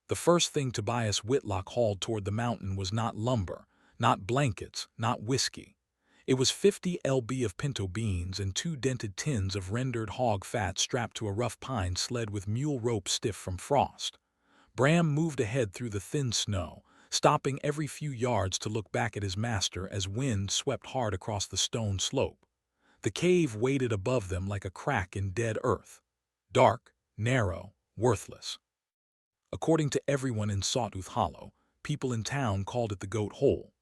The first thing Tobias Whitlock hauled toward the mountain was not lumber, not blankets, not whiskey. It was 50 lb of pinto beans and 2 dented tins of rendered hog fat strapped to a rough pine sled with mule rope stiff from frost. Bram moved ahead through the thin snow, stopping every few yards to look back at his master as wind swept hard across the stone slope. The cave waited above them like a crack in dead earth. Dark, narrow, worthless. According to everyone in Sawtooth Hollow, people in town called it the Goat Hole.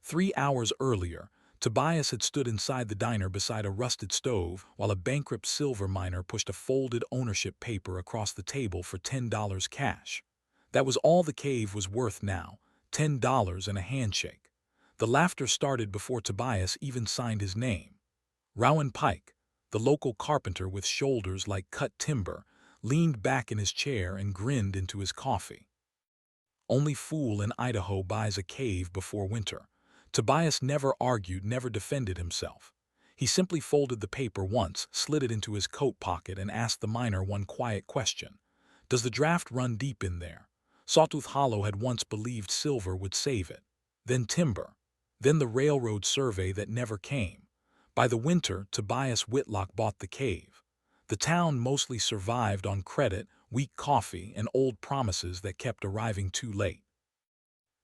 3 hours earlier, Tobias had stood inside the diner beside a rusted stove while a bankrupt silver miner pushed a folded ownership paper across the table for $10 cash. That was all the cave was worth now, $10 and a handshake. The laughter started before Tobias even signed his name. Rowan Pike, the local carpenter with shoulders like cut timber, leaned back in his chair and grinned into his coffee. Only fool in Idaho buys a cave before winter. Tobias never argued, never defended himself. He simply folded the paper once, slid it into his coat pocket, and asked the miner one quiet question. Does the draft run deep in there? Sawtooth Hollow had once believed silver would save it. Then timber. Then the railroad survey that never came. By the winter, Tobias Whitlock bought the cave. The town mostly survived on credit, weak coffee, and old promises that kept arriving too late.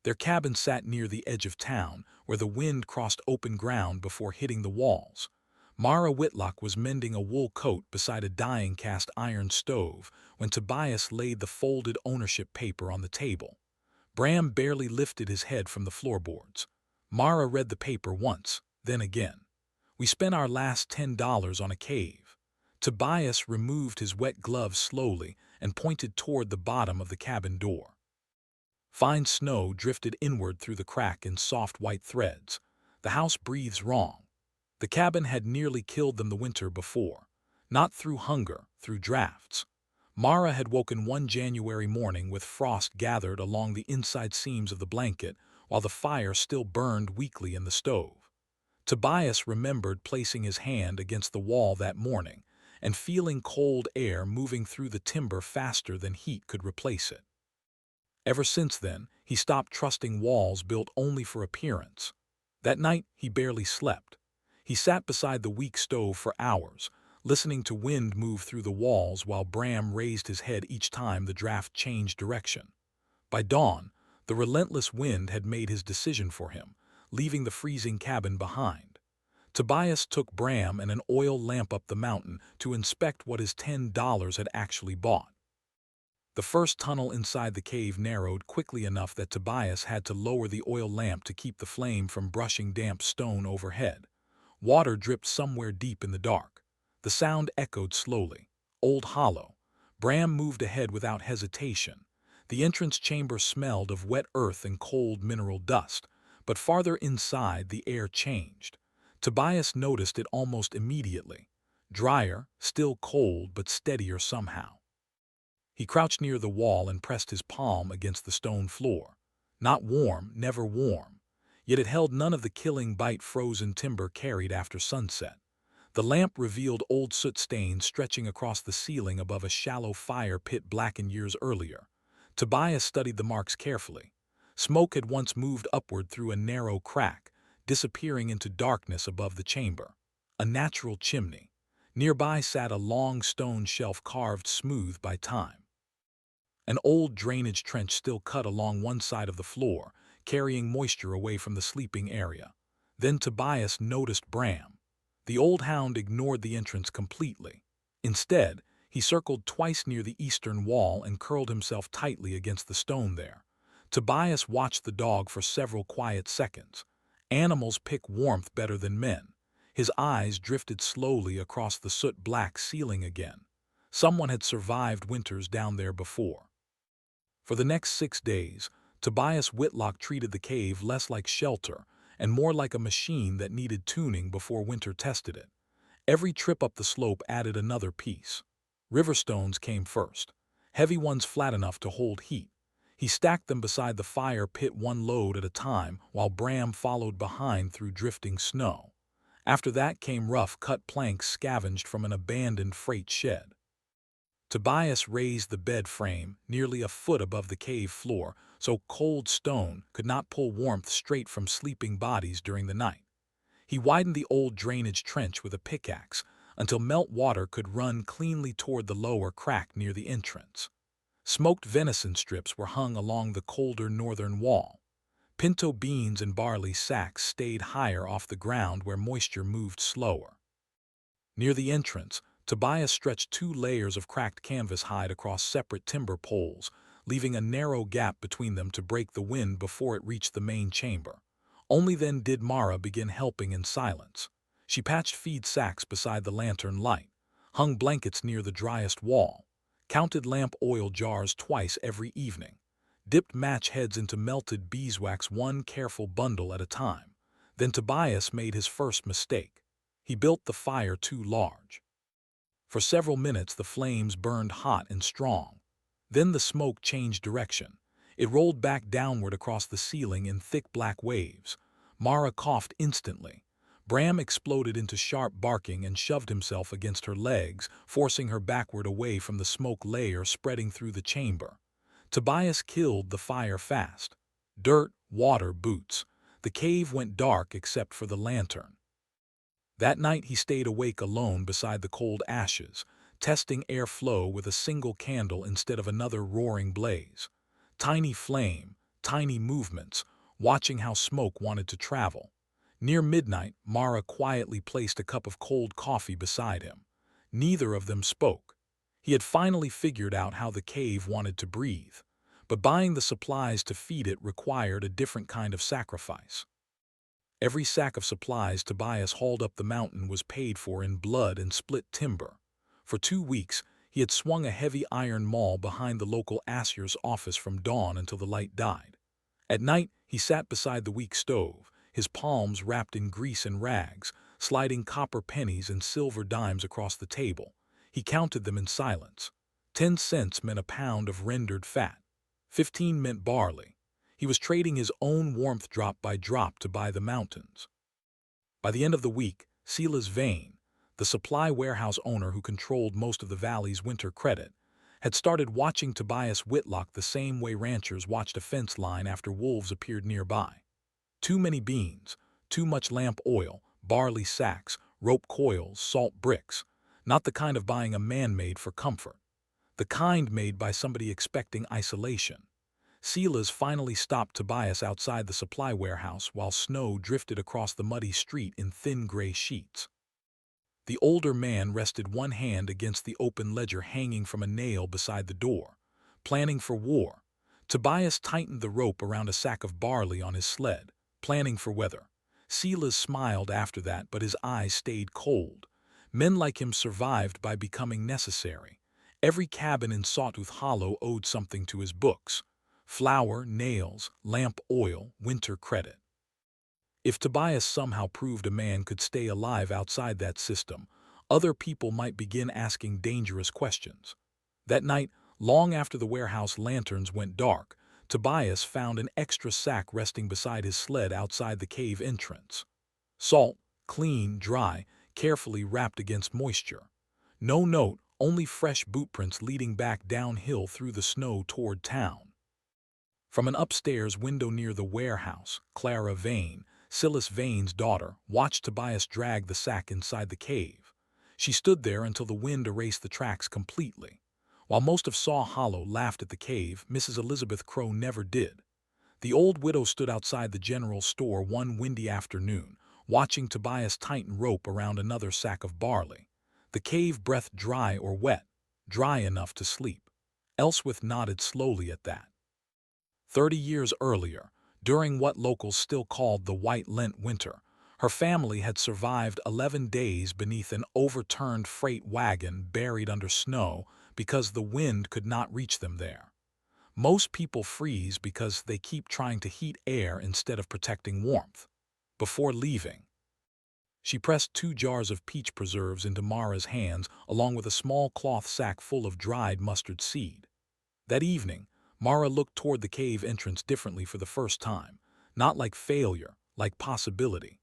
Their cabin sat near the edge of town, where the wind crossed open ground before hitting the walls. Mara Whitlock was mending a wool coat beside a dying cast iron stove when Tobias laid the folded ownership paper on the table. Bram barely lifted his head from the floorboards. Mara read the paper once, then again. We spent our last $10 on a cave. Tobias removed his wet gloves slowly and pointed toward the bottom of the cabin door. Fine snow drifted inward through the crack in soft white threads. The house breathes wrong. The cabin had nearly killed them the winter before. Not through hunger, through drafts. Mara had woken one January morning with frost gathered along the inside seams of the blanket, while the fire still burned weakly in the stove. Tobias remembered placing his hand against the wall that morning and feeling cold air moving through the timber faster than heat could replace it. Ever since then, he stopped trusting walls built only for appearance. That night, he barely slept. He sat beside the weak stove for hours, listening to wind move through the walls while Bram raised his head each time the draft changed direction. By dawn, the relentless wind had made his decision for him, leaving the freezing cabin behind. Tobias took Bram and an oil lamp up the mountain to inspect what his $10 had actually bought. The first tunnel inside the cave narrowed quickly enough that Tobias had to lower the oil lamp to keep the flame from brushing damp stone overhead. Water dripped somewhere deep in the dark. The sound echoed slowly. Old Hollow. Bram moved ahead without hesitation. The entrance chamber smelled of wet earth and cold mineral dust, but farther inside the air changed. Tobias noticed it almost immediately. Drier, still cold, but steadier somehow. He crouched near the wall and pressed his palm against the stone floor. Not warm, never warm. Yet it held none of the killing bite frozen timber carried after sunset. The lamp revealed old soot stains stretching across the ceiling above a shallow fire pit blackened years earlier. Tobias studied the marks carefully. Smoke had once moved upward through a narrow crack, disappearing into darkness above the chamber. A natural chimney. Nearby sat a long stone shelf carved smooth by time. An old drainage trench still cut along one side of the floor, carrying moisture away from the sleeping area. Then Tobias noticed Bram. The old hound ignored the entrance completely. Instead, he circled twice near the eastern wall and curled himself tightly against the stone there. Tobias watched the dog for several quiet seconds. Animals pick warmth better than men. His eyes drifted slowly across the soot-black ceiling again. Someone had survived winters down there before. For the next 6 days, Tobias Whitlock treated the cave less like shelter and more like a machine that needed tuning before winter tested it. Every trip up the slope added another piece. River stones came first, heavy ones flat enough to hold heat. He stacked them beside the fire pit one load at a time while Bram followed behind through drifting snow. After that came rough cut planks scavenged from an abandoned freight shed. Tobias raised the bed frame nearly a foot above the cave floor so cold stone could not pull warmth straight from sleeping bodies during the night. He widened the old drainage trench with a pickaxe until melt water could run cleanly toward the lower crack near the entrance. Smoked venison strips were hung along the colder northern wall. Pinto beans and barley sacks stayed higher off the ground where moisture moved slower. Near the entrance, Tobias stretched 2 layers of cracked canvas hide across separate timber poles, leaving a narrow gap between them to break the wind before it reached the main chamber. Only then did Mara begin helping in silence. She patched feed sacks beside the lantern light, hung blankets near the driest wall, counted lamp oil jars twice every evening, dipped match heads into melted beeswax one careful bundle at a time. Then Tobias made his first mistake. He built the fire too large. For several minutes the flames burned hot and strong. Then the smoke changed direction. It rolled back downward across the ceiling in thick black waves. Mara coughed instantly. Bram exploded into sharp barking and shoved himself against her legs, forcing her backward away from the smoke layer spreading through the chamber. Tobias killed the fire fast. Dirt, water, boots. The cave went dark except for the lantern. That night he stayed awake alone beside the cold ashes, testing airflow with a single candle instead of another roaring blaze. Tiny flame, tiny movements, watching how smoke wanted to travel. Near midnight, Mara quietly placed a cup of cold coffee beside him. Neither of them spoke. He had finally figured out how the cave wanted to breathe, but buying the supplies to feed it required a different kind of sacrifice. Every sack of supplies Tobias hauled up the mountain was paid for in blood and split timber. For 2 weeks, he had swung a heavy iron maul behind the local assier's office from dawn until the light died. At night, he sat beside the weak stove, his palms wrapped in grease and rags, sliding copper pennies and silver dimes across the table. He counted them in silence. 10 cents meant a pound of rendered fat. 15 meant barley. He was trading his own warmth drop by drop to buy the mountains. By the end of the week, Silas Vane, the supply warehouse owner who controlled most of the valley's winter credit, had started watching Tobias Whitlock the same way ranchers watched a fence line after wolves appeared nearby. Too many beans, too much lamp oil, barley sacks, rope coils, salt bricks. Not the kind of buying a man made for comfort. The kind made by somebody expecting isolation. Silas finally stopped Tobias outside the supply warehouse while snow drifted across the muddy street in thin gray sheets. The older man rested one hand against the open ledger hanging from a nail beside the door, planning for war. Tobias tightened the rope around a sack of barley on his sled, planning for weather. Silas smiled after that, but his eyes stayed cold. Men like him survived by becoming necessary. Every cabin in Sawtooth Hollow owed something to his books. Flour, nails, lamp oil, winter credit. If Tobias somehow proved a man could stay alive outside that system, other people might begin asking dangerous questions. That night, long after the warehouse lanterns went dark, Tobias found an extra sack resting beside his sled outside the cave entrance. Salt, clean, dry, carefully wrapped against moisture. No note, only fresh boot prints leading back downhill through the snow toward town. From an upstairs window near the warehouse, Clara Vane, Silas Vane's daughter, watched Tobias drag the sack inside the cave. She stood there until the wind erased the tracks completely. While most of Saw Hollow laughed at the cave, Mrs. Elizabeth Crow never did. The old widow stood outside the general store one windy afternoon, watching Tobias tighten rope around another sack of barley. The cave breathed dry or wet, dry enough to sleep. Ellsworth nodded slowly at that. 30 years earlier, during what locals still called the White Lent winter, her family had survived 11 days beneath an overturned freight wagon buried under snow because the wind could not reach them there. Most people freeze because they keep trying to heat air instead of protecting warmth. Before leaving, she pressed 2 jars of peach preserves into Mara's hands along with a small cloth sack full of dried mustard seed. That evening, Mara looked toward the cave entrance differently for the first time, not like failure, like possibility.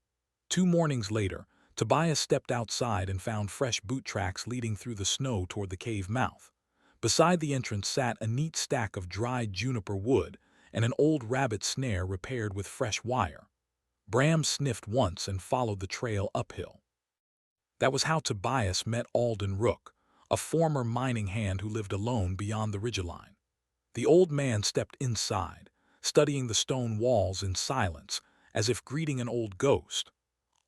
2 mornings later, Tobias stepped outside and found fresh boot tracks leading through the snow toward the cave mouth. Beside the entrance sat a neat stack of dried juniper wood and an old rabbit snare repaired with fresh wire. Bram sniffed once and followed the trail uphill. That was how Tobias met Alden Rook, a former mining hand who lived alone beyond the ridgeline. The old man stepped inside, studying the stone walls in silence, as if greeting an old ghost.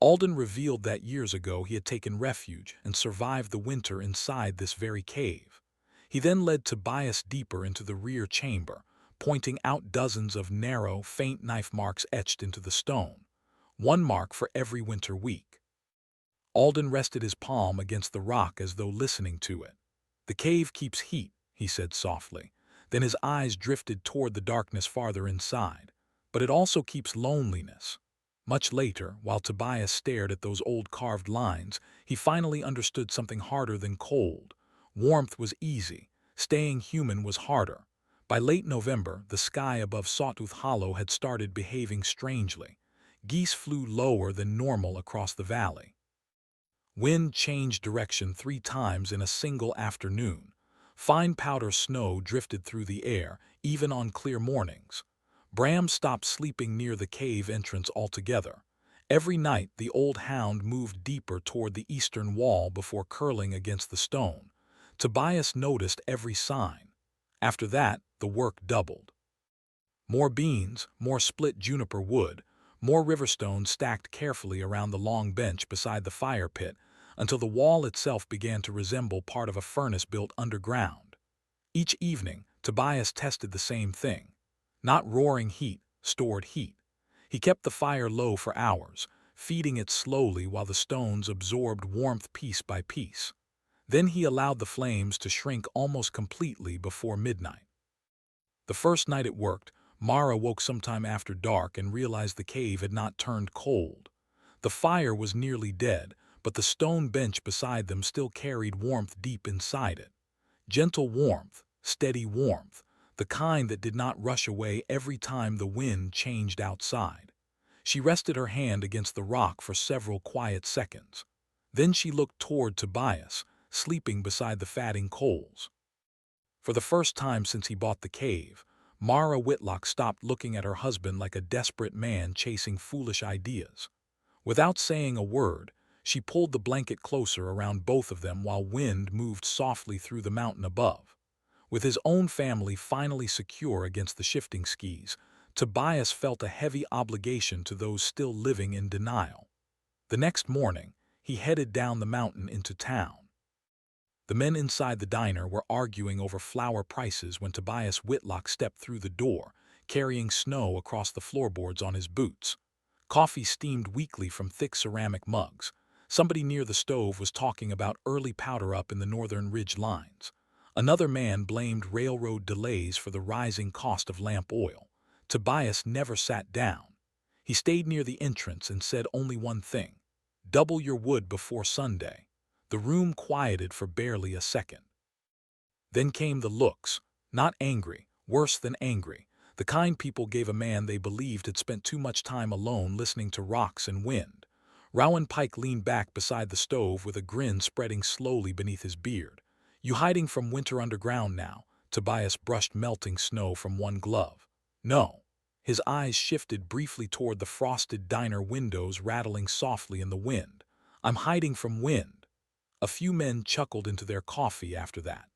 Alden revealed that years ago he had taken refuge and survived the winter inside this very cave. He then led Tobias deeper into the rear chamber, pointing out dozens of narrow, faint knife marks etched into the stone, one mark for every winter week. Alden rested his palm against the rock as though listening to it. "The cave keeps heat," he said softly. Then his eyes drifted toward the darkness farther inside. "But it also keeps loneliness." Much later, while Tobias stared at those old carved lines, he finally understood something harder than cold. Warmth was easy. Staying human was harder. By late November, the sky above Sawtooth Hollow had started behaving strangely. Geese flew lower than normal across the valley. Wind changed direction 3 times in a single afternoon. Fine powder snow drifted through the air, even on clear mornings. Bram stopped sleeping near the cave entrance altogether. Every night, the old hound moved deeper toward the eastern wall before curling against the stone. Tobias noticed every sign. After that, the work doubled. More beans, more split juniper wood, more riverstone stacked carefully around the long bench beside the fire pit, until the wall itself began to resemble part of a furnace built underground. Each evening, Tobias tested the same thing. Not roaring heat, stored heat. He kept the fire low for hours, feeding it slowly while the stones absorbed warmth piece by piece. Then he allowed the flames to shrink almost completely before midnight. The first night it worked, Mara woke sometime after dark and realized the cave had not turned cold. The fire was nearly dead, but the stone bench beside them still carried warmth deep inside it. Gentle warmth, steady warmth, the kind that did not rush away every time the wind changed outside. She rested her hand against the rock for several quiet seconds. Then she looked toward Tobias, sleeping beside the fatting coals. For the first time since he bought the cave, Mara Whitlock stopped looking at her husband like a desperate man chasing foolish ideas. Without saying a word, she pulled the blanket closer around both of them while wind moved softly through the mountain above. With his own family finally secure against the shifting skis, Tobias felt a heavy obligation to those still living in denial. The next morning, he headed down the mountain into town. The men inside the diner were arguing over flour prices when Tobias Whitlock stepped through the door, carrying snow across the floorboards on his boots. Coffee steamed weakly from thick ceramic mugs. Somebody near the stove was talking about early powder up in the northern ridge lines. Another man blamed railroad delays for the rising cost of lamp oil. Tobias never sat down. He stayed near the entrance and said only one thing: "Double your wood before Sunday." The room quieted for barely a second. Then came the looks, not angry, worse than angry, the kind people gave a man they believed had spent too much time alone listening to rocks and wind. Rowan Pike leaned back beside the stove with a grin spreading slowly beneath his beard. "You hiding from winter underground now?" Tobias brushed melting snow from one glove. "No." His eyes shifted briefly toward the frosted diner windows rattling softly in the wind. "I'm hiding from wind." A few men chuckled into their coffee after that.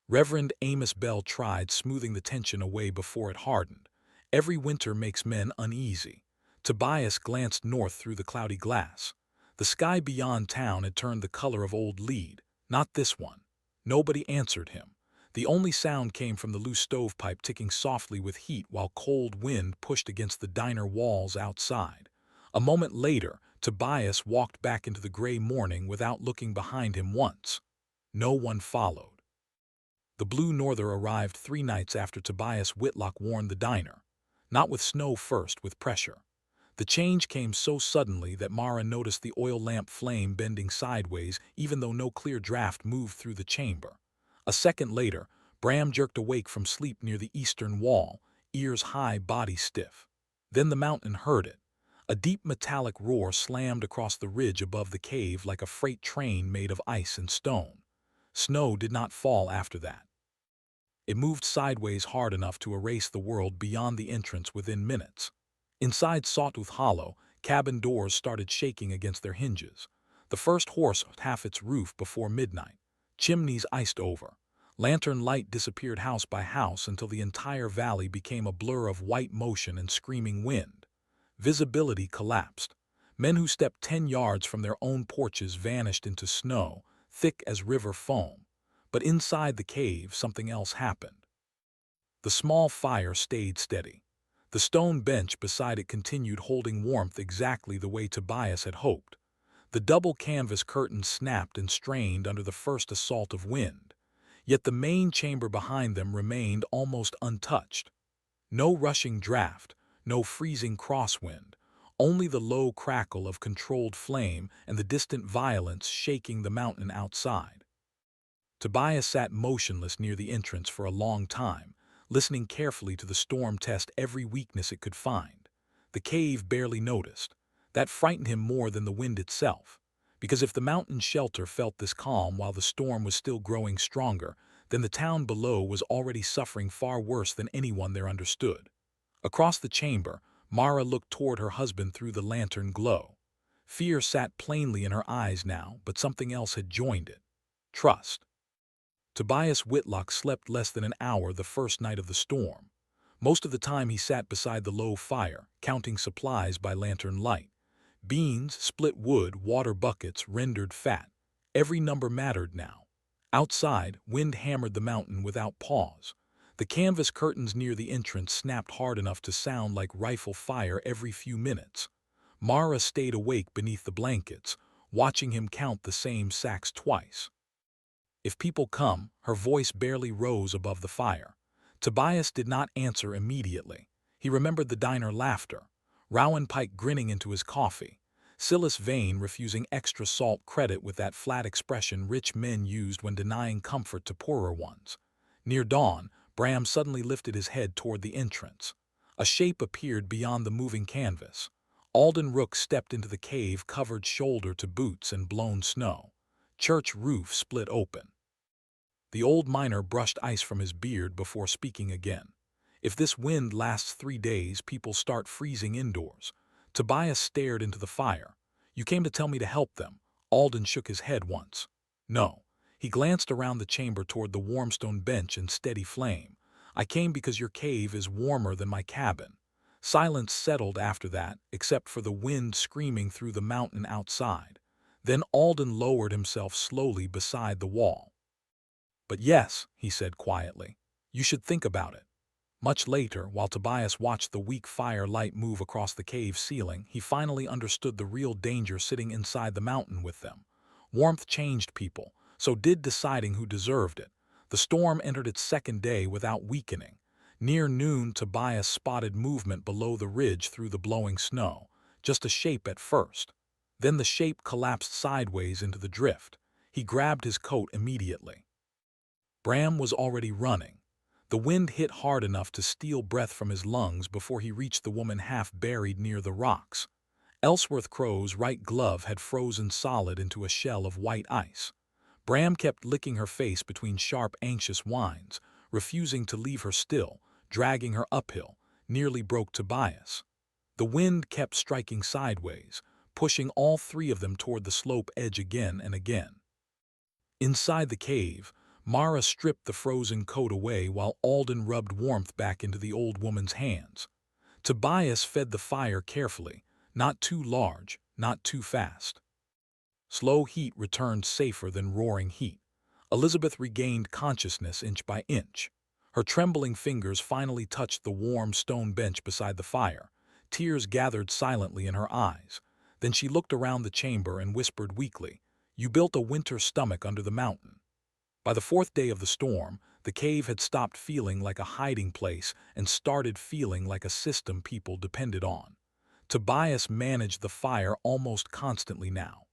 Reverend Amos Bell tried smoothing the tension away before it hardened. "Every winter makes men uneasy." Tobias glanced north through the cloudy glass. The sky beyond town had turned the color of old lead. Not this one. Nobody answered him. The only sound came from the loose stovepipe ticking softly with heat while cold wind pushed against the diner walls outside. A moment later, Tobias walked back into the gray morning without looking behind him once. No one followed. The Blue Norther arrived 3 nights after Tobias Whitlock warned the diner. Not with snow first, with pressure. The change came so suddenly that Mara noticed the oil lamp flame bending sideways even though no clear draft moved through the chamber. A second later, Bram jerked awake from sleep near the eastern wall, ears high, body stiff. Then the mountain heard it. A deep metallic roar slammed across the ridge above the cave like a freight train made of ice and stone. Snow did not fall after that. It moved sideways hard enough to erase the world beyond the entrance within minutes. Inside Sawtooth Hollow, cabin doors started shaking against their hinges. The first horse half its roof before midnight. Chimneys iced over. Lantern light disappeared house by house until the entire valley became a blur of white motion and screaming wind. Visibility collapsed. Men who stepped 10 yards from their own porches vanished into snow, thick as river foam. But inside the cave, something else happened. The small fire stayed steady. The stone bench beside it continued holding warmth exactly the way Tobias had hoped. The double canvas curtains snapped and strained under the first assault of wind. Yet the main chamber behind them remained almost untouched. No rushing draft, no freezing crosswind, only the low crackle of controlled flame and the distant violence shaking the mountain outside. Tobias sat motionless near the entrance for a long time, listening carefully to the storm test every weakness it could find. The cave barely noticed. That frightened him more than the wind itself, because if the mountain shelter felt this calm while the storm was still growing stronger, then the town below was already suffering far worse than anyone there understood. Across the chamber, Mara looked toward her husband through the lantern glow. Fear sat plainly in her eyes now, but something else had joined it. Trust. Tobias Whitlock slept less than an hour the first night of the storm. Most of the time he sat beside the low fire, counting supplies by lantern light. Beans, split wood, water buckets, rendered fat. Every number mattered now. Outside, wind hammered the mountain without pause. The canvas curtains near the entrance snapped hard enough to sound like rifle fire every few minutes. Mara stayed awake beneath the blankets, watching him count the same sacks twice. If people come, her voice barely rose above the fire. Tobias did not answer immediately. He remembered the diner laughter, Rowan Pike grinning into his coffee, Silas Vane refusing extra salt credit with that flat expression rich men used when denying comfort to poorer ones. Near dawn, Bram suddenly lifted his head toward the entrance. A shape appeared beyond the moving canvas. Alden Rook stepped into the cave covered shoulder to boots in blown snow. Church roof split open. The old miner brushed ice from his beard before speaking again. If this wind lasts 3 days, people start freezing indoors. Tobias stared into the fire. You came to tell me to help them. Alden shook his head once. No. He glanced around the chamber toward the warm stone bench and steady flame. I came because your cave is warmer than my cabin. Silence settled after that, except for the wind screaming through the mountain outside. Then Alden lowered himself slowly beside the wall. But yes, he said quietly, you should think about it. Much later, while Tobias watched the weak firelight move across the cave ceiling, he finally understood the real danger sitting inside the mountain with them. Warmth changed people, so did deciding who deserved it. The storm entered its second day without weakening. Near noon, Tobias spotted movement below the ridge through the blowing snow, just a shape at first. Then the shape collapsed sideways into the drift. He grabbed his coat immediately. Bram was already running. The wind hit hard enough to steal breath from his lungs before he reached the woman half buried near the rocks. Ellsworth Crow's right glove had frozen solid into a shell of white ice. Bram kept licking her face between sharp, anxious whines, refusing to leave her still, dragging her uphill, nearly broke Tobias. The wind kept striking sideways, pushing all 3 of them toward the slope edge again and again. Inside the cave, Mara stripped the frozen coat away while Alden rubbed warmth back into the old woman's hands. Tobias fed the fire carefully, not too large, not too fast. Slow heat returned safer than roaring heat. Elizabeth regained consciousness inch by inch. Her trembling fingers finally touched the warm stone bench beside the fire. Tears gathered silently in her eyes. Then she looked around the chamber and whispered weakly, "You built a winter stomach under the mountain." By the 4th day of the storm, the cave had stopped feeling like a hiding place and started feeling like a system people depended on. Tobias managed the fire almost constantly now.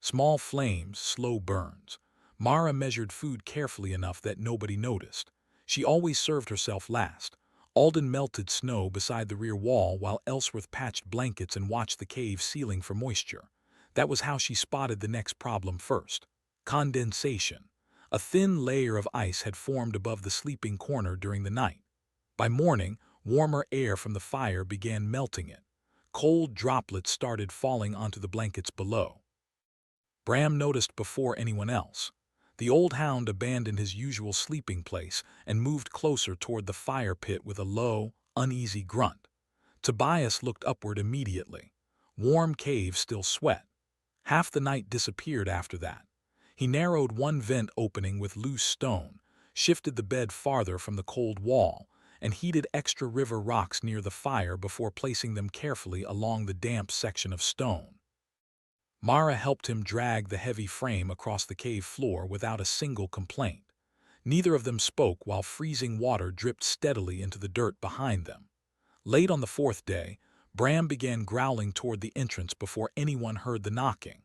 Small flames, slow burns. Mara measured food carefully enough that nobody noticed. She always served herself last. Alden melted snow beside the rear wall while Ellsworth patched blankets and watched the cave ceiling for moisture. That was how she spotted the next problem first. Condensation. A thin layer of ice had formed above the sleeping corner during the night. By morning, warmer air from the fire began melting it. Cold droplets started falling onto the blankets below. Bram noticed before anyone else. The old hound abandoned his usual sleeping place and moved closer toward the fire pit with a low, uneasy grunt. Tobias looked upward immediately. Warm cave still sweat. Half the night disappeared after that. He narrowed one vent opening with loose stone, shifted the bed farther from the cold wall, and heated extra river rocks near the fire before placing them carefully along the damp section of stone. Mara helped him drag the heavy frame across the cave floor without a single complaint. Neither of them spoke while freezing water dripped steadily into the dirt behind them. Late on the fourth day, Bram began growling toward the entrance before anyone heard the knocking.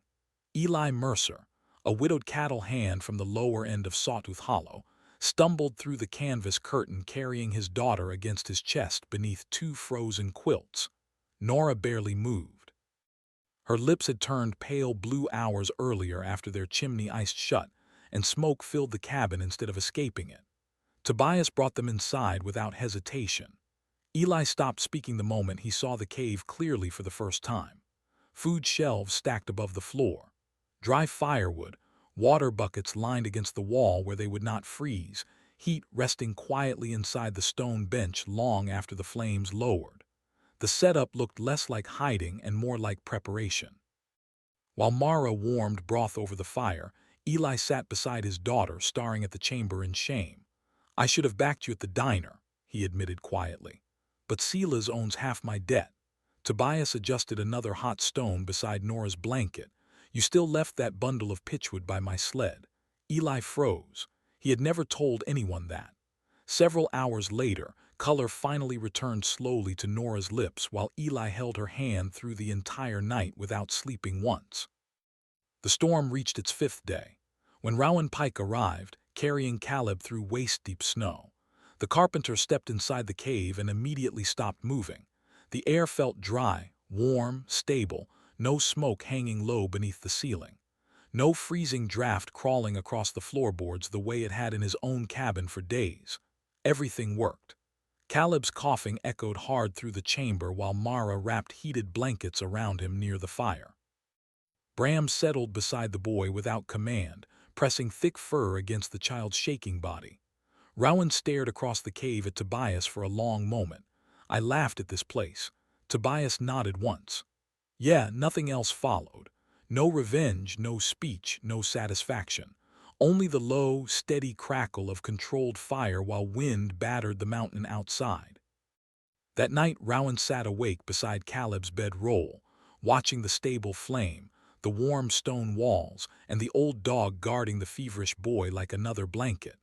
Eli Mercer, a widowed cattle hand from the lower end of Sawtooth Hollow, stumbled through the canvas curtain carrying his daughter against his chest beneath two frozen quilts. Nora barely moved. Her lips had turned pale blue hours earlier after their chimney iced shut, and smoke filled the cabin instead of escaping it. Tobias brought them inside without hesitation. Eli stopped speaking the moment he saw the cave clearly for the first time. Food shelves stacked above the floor. Dry firewood, water buckets lined against the wall where they would not freeze, heat resting quietly inside the stone bench long after the flames lowered. The setup looked less like hiding and more like preparation. While Mara warmed broth over the fire, Eli sat beside his daughter, staring at the chamber in shame. "I should have backed you at the diner," he admitted quietly. "But Silas owns half my debt." Tobias adjusted another hot stone beside Nora's blanket. "You still left that bundle of pitchwood by my sled." Eli froze. He had never told anyone that. Several hours later, color finally returned slowly to Nora's lips while Eli held her hand through the entire night without sleeping once. The storm reached its fifth day. When Rowan Pike arrived, carrying Caleb through waist-deep snow, the carpenter stepped inside the cave and immediately stopped moving. The air felt dry, warm, stable, no smoke hanging low beneath the ceiling. No freezing draft crawling across the floorboards the way it had in his own cabin for days. Everything worked. Caleb's coughing echoed hard through the chamber while Mara wrapped heated blankets around him near the fire. Bram settled beside the boy without command, pressing thick fur against the child's shaking body. Rowan stared across the cave at Tobias for a long moment. "I laughed at this place." Tobias nodded once. "Yeah, nothing else followed. No revenge, no speech, no satisfaction. Only the low, steady crackle of controlled fire while wind battered the mountain outside." That night Rowan sat awake beside Caleb's bedroll, watching the stable flame, the warm stone walls, and the old dog guarding the feverish boy like another blanket.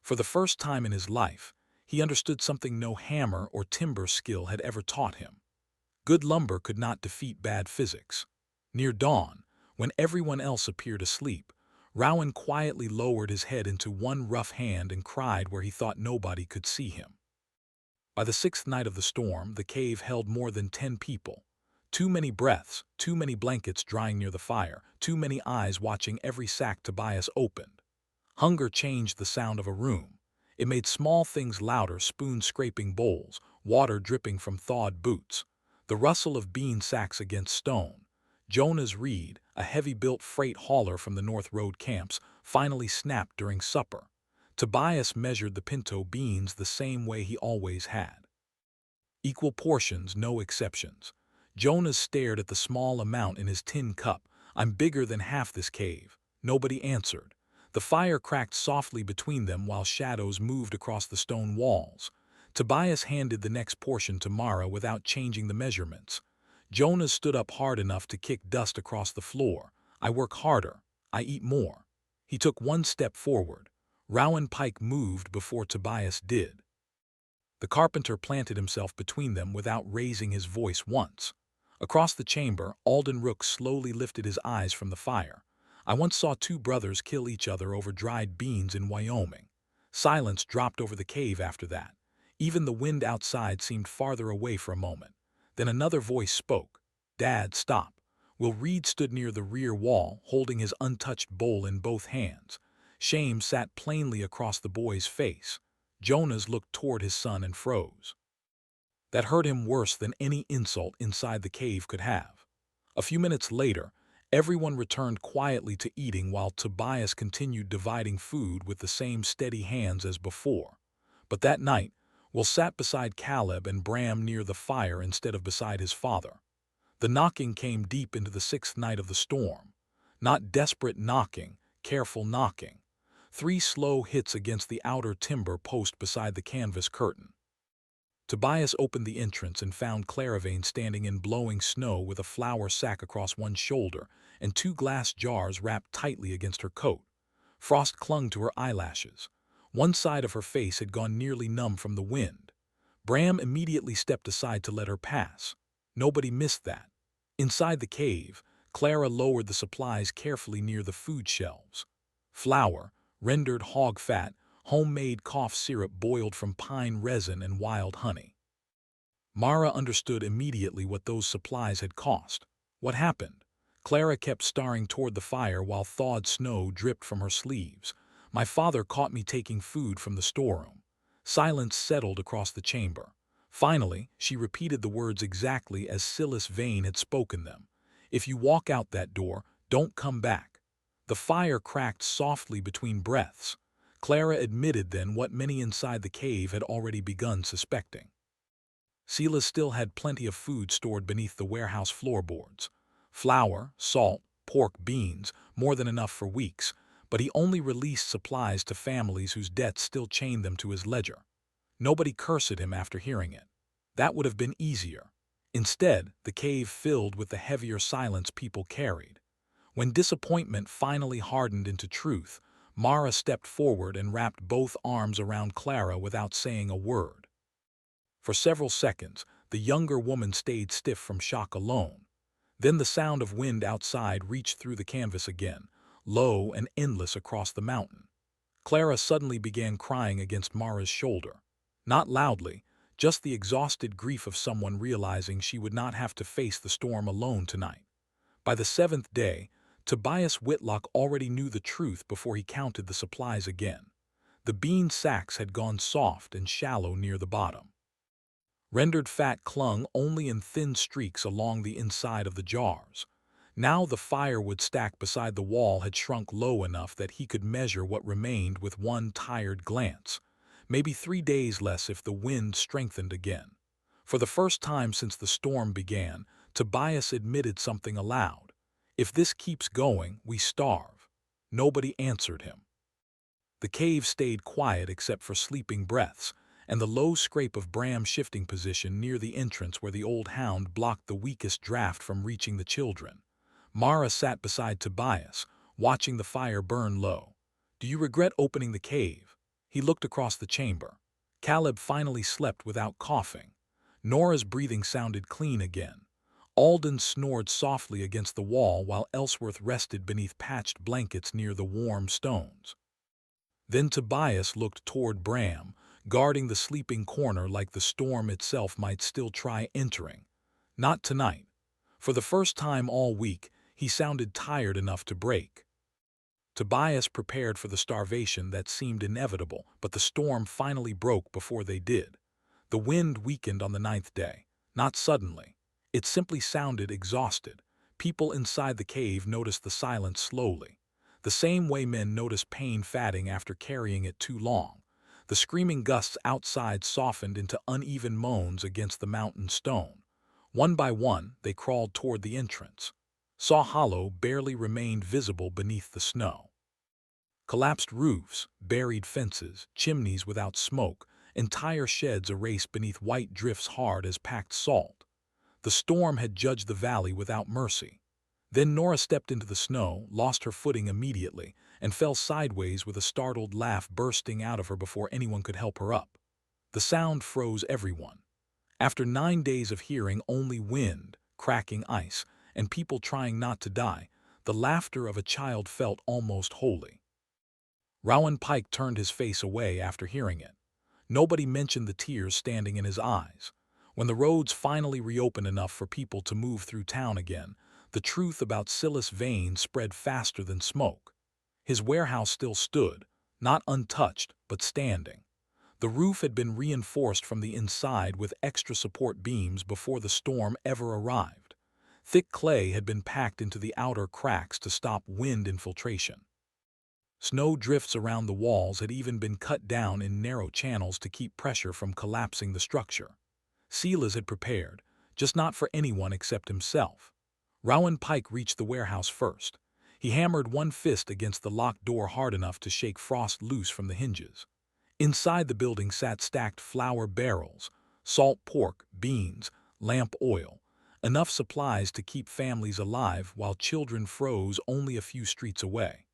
For the first time in his life, he understood something no hammer or timber skill had ever taught him. Good lumber could not defeat bad physics. Near dawn, when everyone else appeared asleep, Rowan quietly lowered his head into one rough hand and cried where he thought nobody could see him. By the sixth night of the storm, the cave held more than 10 people. Too many breaths, too many blankets drying near the fire, too many eyes watching every sack Tobias opened. Hunger changed the sound of a room. It made small things louder: spoons scraping bowls, water dripping from thawed boots, the rustle of bean sacks against stone. Jonah's reed, a heavy-built freight hauler from the North Road camps, finally snapped during supper. Tobias measured the pinto beans the same way he always had. Equal portions, no exceptions. Jonah stared at the small amount in his tin cup. "I'm bigger than half this cave." Nobody answered. The fire cracked softly between them while shadows moved across the stone walls. Tobias handed the next portion to Mara without changing the measurements. Jonah stood up hard enough to kick dust across the floor. "I work harder. I eat more." He took one step forward. Rowan Pike moved before Tobias did. The carpenter planted himself between them without raising his voice once. Across the chamber, Alden Rook slowly lifted his eyes from the fire. "I once saw two brothers kill each other over dried beans in Wyoming." Silence dropped over the cave after that. Even the wind outside seemed farther away for a moment. Then another voice spoke. "Dad, stop." Will Reed stood near the rear wall, holding his untouched bowl in both hands. Shame sat plainly across the boy's face. Jonas looked toward his son and froze. That hurt him worse than any insult inside the cave could have. A few minutes later, everyone returned quietly to eating while Tobias continued dividing food with the same steady hands as before. But that night, Will sat beside Caleb and Bram near the fire instead of beside his father. The knocking came deep into the sixth night of the storm. Not desperate knocking, careful knocking. 3 slow hits against the outer timber post beside the canvas curtain. Tobias opened the entrance and found Claravane standing in blowing snow with a flour sack across one shoulder and 2 glass jars wrapped tightly against her coat. Frost clung to her eyelashes. One side of her face had gone nearly numb from the wind. Bram immediately stepped aside to let her pass. Nobody missed that. Inside the cave, Clara lowered the supplies carefully near the food shelves. Flour, rendered hog fat, homemade cough syrup boiled from pine resin and wild honey. Mara understood immediately what those supplies had cost. What happened? Clara kept staring toward the fire while thawed snow dripped from her sleeves. My father caught me taking food from the storeroom. Silence settled across the chamber. Finally, she repeated the words exactly as Silas Vane had spoken them. If you walk out that door, don't come back. The fire cracked softly between breaths. Clara admitted then what many inside the cave had already begun suspecting. Silas still had plenty of food stored beneath the warehouse floorboards. Flour, salt, pork, beans, more than enough for weeks, but he only released supplies to families whose debts still chained them to his ledger. Nobody cursed him after hearing it. That would have been easier. Instead, the cave filled with the heavier silence people carried. When disappointment finally hardened into truth, Mara stepped forward and wrapped both arms around Clara without saying a word. For several seconds, the younger woman stayed stiff from shock alone. Then the sound of wind outside reached through the canvas again, low and endless across the mountain. Clara suddenly began crying against Mara's shoulder. Not loudly, just the exhausted grief of someone realizing she would not have to face the storm alone tonight. By the 7th day, Tobias Whitlock already knew the truth before he counted the supplies again. The bean sacks had gone soft and shallow near the bottom. Rendered fat clung only in thin streaks along the inside of the jars. Now the firewood stack beside the wall had shrunk low enough that he could measure what remained with one tired glance. Maybe 3 days less if the wind strengthened again. For the first time since the storm began, Tobias admitted something aloud. If this keeps going, we starve. Nobody answered him. The cave stayed quiet except for sleeping breaths, and the low scrape of Bram's shifting position near the entrance where the old hound blocked the weakest draft from reaching the children. Mara sat beside Tobias, watching the fire burn low. Do you regret opening the cave? He looked across the chamber. Caleb finally slept without coughing. Nora's breathing sounded clean again. Alden snored softly against the wall while Ellsworth rested beneath patched blankets near the warm stones. Then Tobias looked toward Bram, guarding the sleeping corner like the storm itself might still try entering. Not tonight. For the first time all week, he sounded tired enough to break. Tobias prepared for the starvation that seemed inevitable, but the storm finally broke before they did. The wind weakened on the 9th day. Not suddenly. It simply sounded exhausted. People inside the cave noticed the silence slowly. The same way men notice pain fatting after carrying it too long. The screaming gusts outside softened into uneven moans against the mountain stone. One by one, they crawled toward the entrance. Sawtooth Hollow barely remained visible beneath the snow. Collapsed roofs, buried fences, chimneys without smoke, entire sheds erased beneath white drifts hard as packed salt. The storm had judged the valley without mercy. Then Nora stepped into the snow, lost her footing immediately, and fell sideways with a startled laugh bursting out of her before anyone could help her up. The sound froze everyone. After 9 days of hearing only wind, cracking ice, and people trying not to die, the laughter of a child felt almost holy. Rowan Pike turned his face away after hearing it. Nobody mentioned the tears standing in his eyes. When the roads finally reopened enough for people to move through town again, the truth about Silas Vane spread faster than smoke. His warehouse still stood, not untouched, but standing. The roof had been reinforced from the inside with extra support beams before the storm ever arrived. Thick clay had been packed into the outer cracks to stop wind infiltration. Snow drifts around the walls had even been cut down in narrow channels to keep pressure from collapsing the structure. Silas had prepared, just not for anyone except himself. Rowan Pike reached the warehouse first. He hammered one fist against the locked door hard enough to shake frost loose from the hinges. Inside the building sat stacked flour barrels, salt pork, beans, lamp oil, enough supplies to keep families alive while children froze only a few streets away.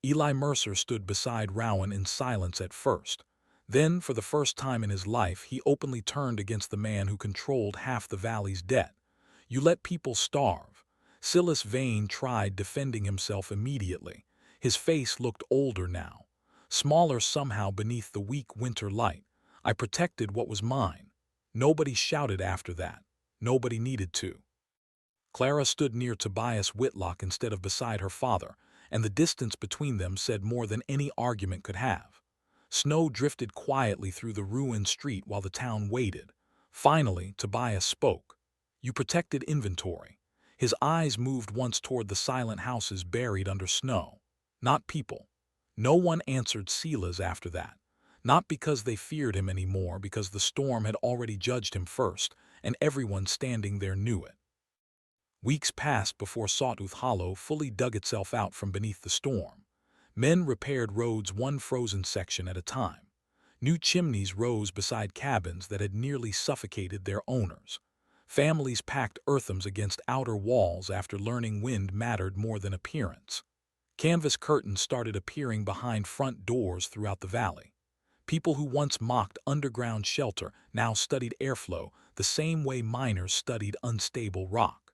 Eli Mercer stood beside Rowan in silence at first. Then, for the first time in his life, he openly turned against the man who controlled half the valley's debt. "You let people starve." Silas Vane tried defending himself immediately. His face looked older now, smaller somehow beneath the weak winter light. "I protected what was mine." Nobody shouted after that. Nobody needed to. Clara stood near Tobias Whitlock instead of beside her father, and the distance between them said more than any argument could have. Snow drifted quietly through the ruined street while the town waited. Finally, Tobias spoke. "You protected inventory." His eyes moved once toward the silent houses buried under snow. Not people. No one answered Silas after that. Not because they feared him anymore, because the storm had already judged him first, and everyone standing there knew it. Weeks passed before Sawtooth Hollow fully dug itself out from beneath the storm. Men repaired roads one frozen section at a time. New chimneys rose beside cabins that had nearly suffocated their owners. Families packed earthams against outer walls after learning wind mattered more than appearance. Canvas curtains started appearing behind front doors throughout the valley. People who once mocked underground shelter now studied airflow the same way miners studied unstable rock.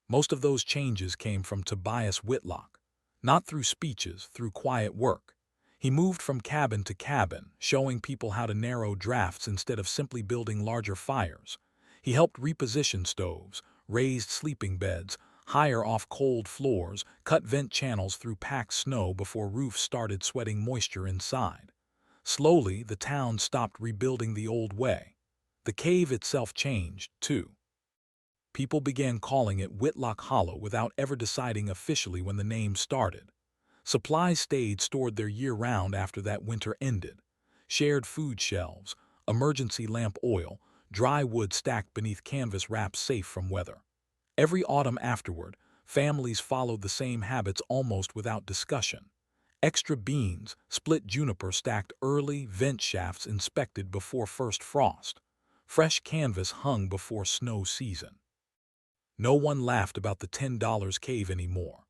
Most of those changes came from Tobias Whitlock, not through speeches, through quiet work. He moved from cabin to cabin, showing people how to narrow drafts instead of simply building larger fires. He helped reposition stoves, raised sleeping beds, higher off cold floors, cut vent channels through packed snow before roofs started sweating moisture inside. Slowly, the town stopped rebuilding the old way. The cave itself changed, too. People began calling it Whitlock Hollow without ever deciding officially when the name started. Supplies stayed stored there year-round after that winter ended. Shared food shelves, emergency lamp oil, dry wood stacked beneath canvas wraps safe from weather. Every autumn afterward, families followed the same habits almost without discussion. Extra beans, split juniper stacked early, vent shafts inspected before first frost. Fresh canvas hung before snow season. No one laughed about the $10 cave anymore.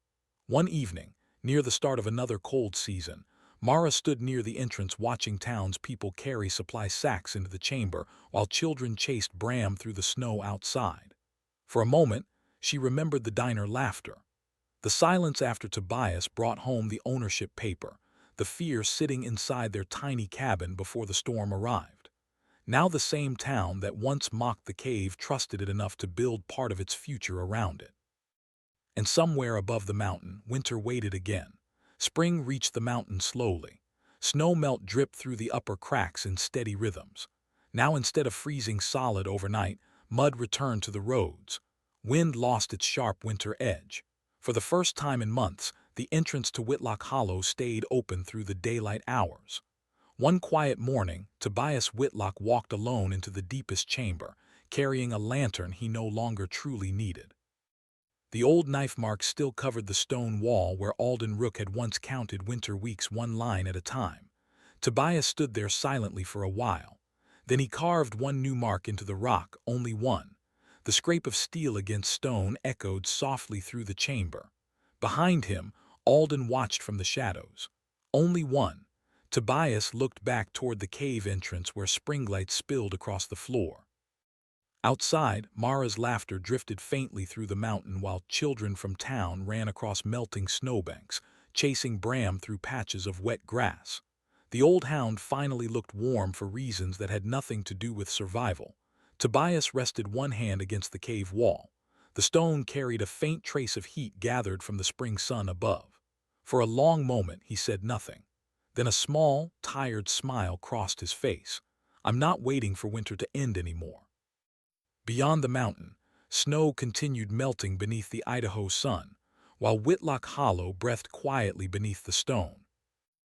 One evening, near the start of another cold season, Mara stood near the entrance watching townspeople carry supply sacks into the chamber while children chased Bram through the snow outside. For a moment, she remembered the diner laughter. The silence after Tobias brought home the ownership paper, the fear sitting inside their tiny cabin before the storm arrived. Now the same town that once mocked the cave trusted it enough to build part of its future around it. And somewhere above the mountain, winter waited again. Spring reached the mountain slowly. Snow melt dripped through the upper cracks in steady rhythms. Now instead of freezing solid overnight, mud returned to the roads. Wind lost its sharp winter edge. For the first time in months, the entrance to Whitlock Hollow stayed open through the daylight hours. One quiet morning, Tobias Whitlock walked alone into the deepest chamber, carrying a lantern he no longer truly needed. The old knife marks still covered the stone wall where Alden Rook had once counted winter weeks one line at a time. Tobias stood there silently for a while. Then he carved one new mark into the rock, only one. The scrape of steel against stone echoed softly through the chamber. Behind him, Alden watched from the shadows. Only one. Tobias looked back toward the cave entrance where springlight spilled across the floor. Outside, Mara's laughter drifted faintly through the mountain while children from town ran across melting snowbanks, chasing Bram through patches of wet grass. The old hound finally looked warm for reasons that had nothing to do with survival. Tobias rested one hand against the cave wall. The stone carried a faint trace of heat gathered from the spring sun above. For a long moment he said nothing. Then a small, tired smile crossed his face. I'm not waiting for winter to end anymore. Beyond the mountain, snow continued melting beneath the Idaho sun, while Whitlock Hollow breathed quietly beneath the stone.